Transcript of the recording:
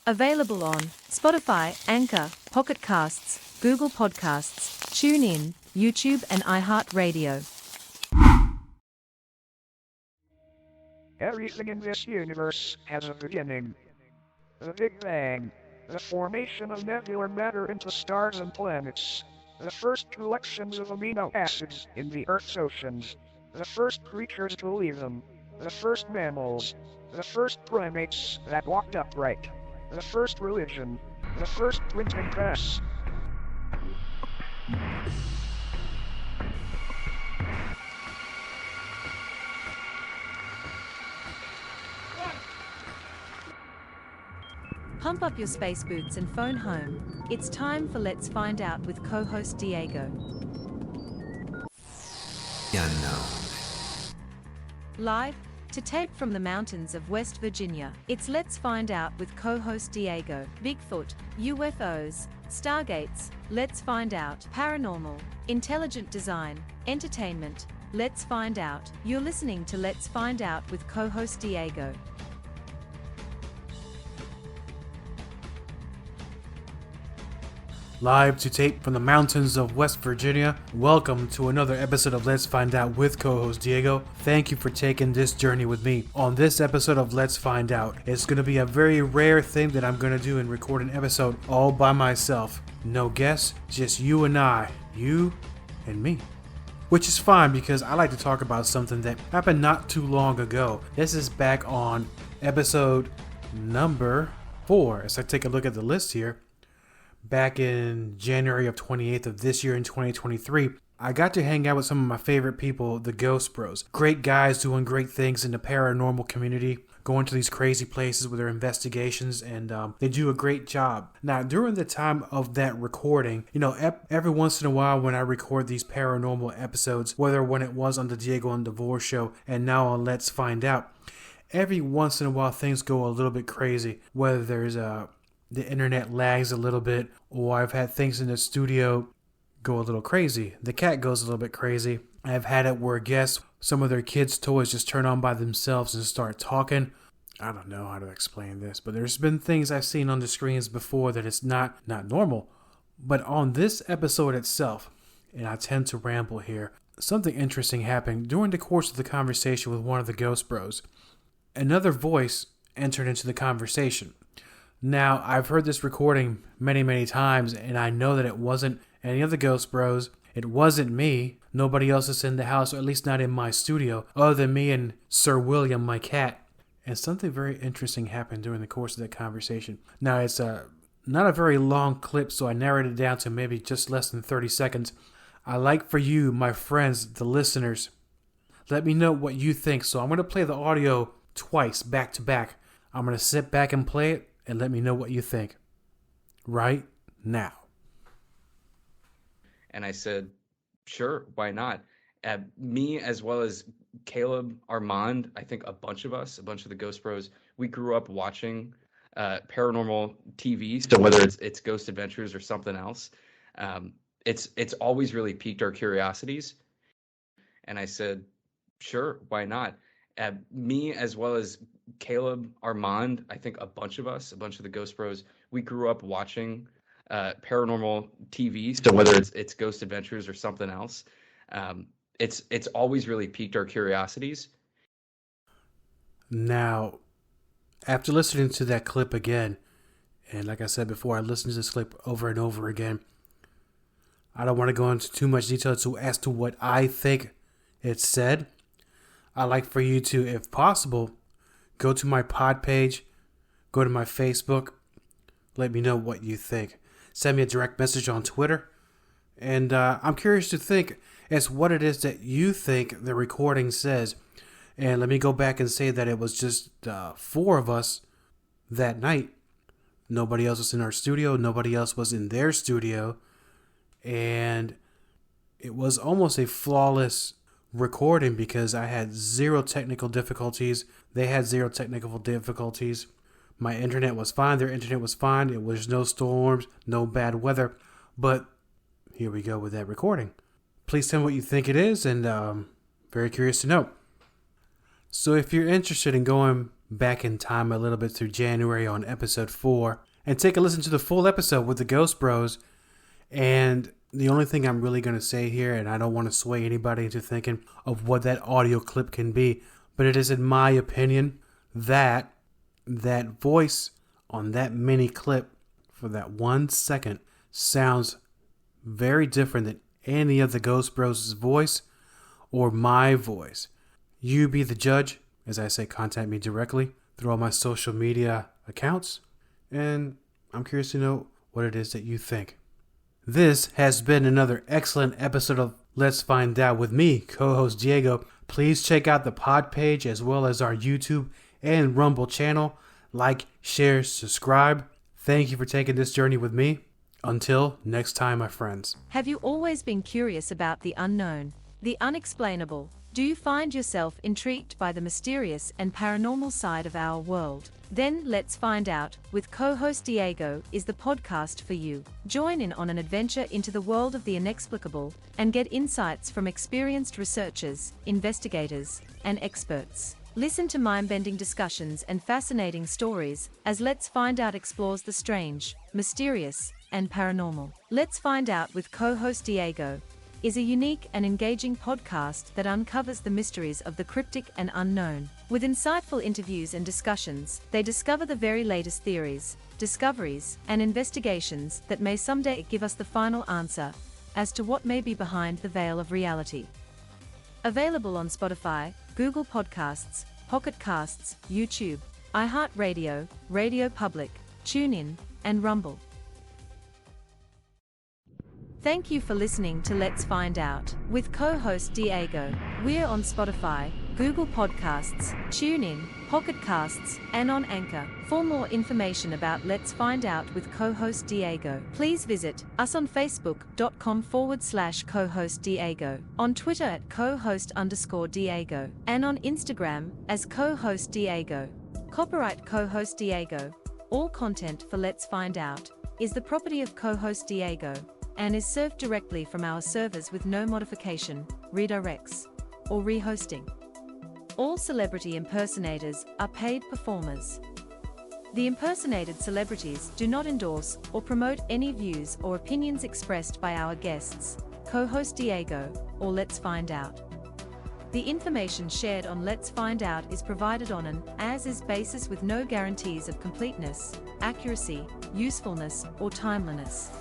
Available on Spotify, Anchor, Pocket Casts, Google Podcasts, TuneIn, YouTube, and iHeartRadio. Everything in this universe has a beginning. The Big Bang. The formation of nebular matter into stars and planets. The first collections of amino acids in the Earth's oceans. The first creatures to leave them. The first mammals. The first primates that walked upright. The first religion. The first printing press. Pump up your space boots and phone home. It's time for Let's Find Out with co-host Diego. Unknown. Live to tape from the mountains of West Virginia, it's Let's Find Out with co-host Diego. Bigfoot, UFOs, Stargates, Let's Find Out, paranormal, intelligent design, entertainment, Let's Find Out. You're listening to Let's Find Out with co-host Diego. Live to tape from the mountains of West Virginia. Welcome to another episode of Let's Find Out with co-host Diego. Thank you for taking this journey with me. On this episode of Let's Find Out, it's going to be a very rare thing that I'm going to do and record an episode all by myself. No guests, just you and I. You and me. Which is fine because I like to talk about something that happened not too long ago. This is back on episode number 4. As I take a look at the list here. Back in January of 28th of this year in 2023, I got to hang out with some of my favorite people, the Ghost Bros. Great guys doing great things in the paranormal community, going to these crazy places with their investigations, and they do a great job. Now, during the time of that recording, every once in a while when I record these paranormal episodes, whether when it was on the Diego and DeVore show and now on Let's Find Out, every once in a while things go a little bit crazy, whether there's the internet lags a little bit, or I've had things in the studio go a little crazy. The cat goes a little bit crazy. I've had it where guests, some of their kids' toys just turn on by themselves and start talking. I don't know how to explain this, but there's been things I've seen on the screens before that it's not normal. But on this episode itself, and I tend to ramble here, something interesting happened during the course of the conversation with one of the Ghost Bros. Another voice entered into the conversation. Now, I've heard this recording many, many times, and I know that it wasn't any of the Ghost Bros. It wasn't me. Nobody else is in the house, or at least not in my studio, other than me and Sir William, my cat. And something very interesting happened during the course of that conversation. Now, it's not a very long clip, so I narrowed it down to maybe just less than 30 seconds. I'd like for you, my friends, the listeners, let me know what you think. So I'm going to play the audio twice, back to back. I'm going to sit back and play it. And let me know what you think right now. And I said, sure, why not? Me, as well as Caleb, Armand, I think a bunch of the Ghost Bros, we grew up watching paranormal TV. So whether it's Ghost Adventures or something else, it's always really piqued our curiosities. And I said, sure, why not? Me, as well as Caleb, Armand, I think a bunch of the Ghost Bros, we grew up watching paranormal TV. So whether it's Ghost Adventures or something else, it's always really piqued our curiosities. Now, after listening to that clip again, and like I said before, I listened to this clip over and over again, I don't want to go into too much detail as to what I think it said. I'd like for you to, if possible, go to my pod page, go to my Facebook, let me know what you think. Send me a direct message on Twitter, and I'm curious to think as what it is that you think the recording says. And let me go back and say that it was just 4 of us that night. Nobody else was in our studio, nobody else was in their studio, and it was almost a flawless recording because I had 0 technical difficulties. They had 0 technical difficulties. My internet was fine. Their internet was fine. It was no storms, no bad weather. But here we go with that recording. Please tell me what you think it is, and very curious to know. So if you're interested in going back in time a little bit through January on episode 4 and take a listen to the full episode with the Ghost Bros. And the only thing I'm really going to say here, and I don't want to sway anybody into thinking of what that audio clip can be, but it is in my opinion that voice on that mini clip for that 1 second sounds very different than any of the Ghost Bros' voice or my voice. You be the judge. As I say, contact me directly through all my social media accounts, and I'm curious to know what it is that you think. This has been another excellent episode of Let's Find Out with me, co-host Diego. Please check out the pod page as well as our YouTube and Rumble channel. Like, share, subscribe. Thank you for taking this journey with me. Until next time, my friends. Have you always been curious about the unknown, the unexplainable? Do you find yourself intrigued by the mysterious and paranormal side of our world? Then Let's Find Out with co-host Diego is the podcast for you. Join in on an adventure into the world of the inexplicable and get insights from experienced researchers, investigators, and experts. Listen to mind-bending discussions and fascinating stories as Let's Find Out explores the strange, mysterious, and paranormal. Let's Find Out with co-host Diego is a unique and engaging podcast that uncovers the mysteries of the cryptic and unknown. With insightful interviews and discussions, they discover the very latest theories, discoveries, and investigations that may someday give us the final answer as to what may be behind the veil of reality. Available on Spotify, Google Podcasts, Pocket Casts, YouTube, iHeartRadio, Radio Public, TuneIn, and Rumble. Thank you for listening to Let's Find Out with co-host Diego. We're on Spotify, Google Podcasts, TuneIn, Pocket Casts, and on Anchor. For more information about Let's Find Out with co-host Diego, please visit us on Facebook.com/co-host Diego, on Twitter at co-host_Diego, and on Instagram as co-host Diego. Copyright co-host Diego. All content for Let's Find Out is the property of co-host Diego and is served directly from our servers with no modification, redirects, or rehosting. All celebrity impersonators are paid performers. The impersonated celebrities do not endorse or promote any views or opinions expressed by our guests, co-host Diego, or Let's Find Out. The information shared on Let's Find Out is provided on an as-is basis with no guarantees of completeness, accuracy, usefulness, or timeliness.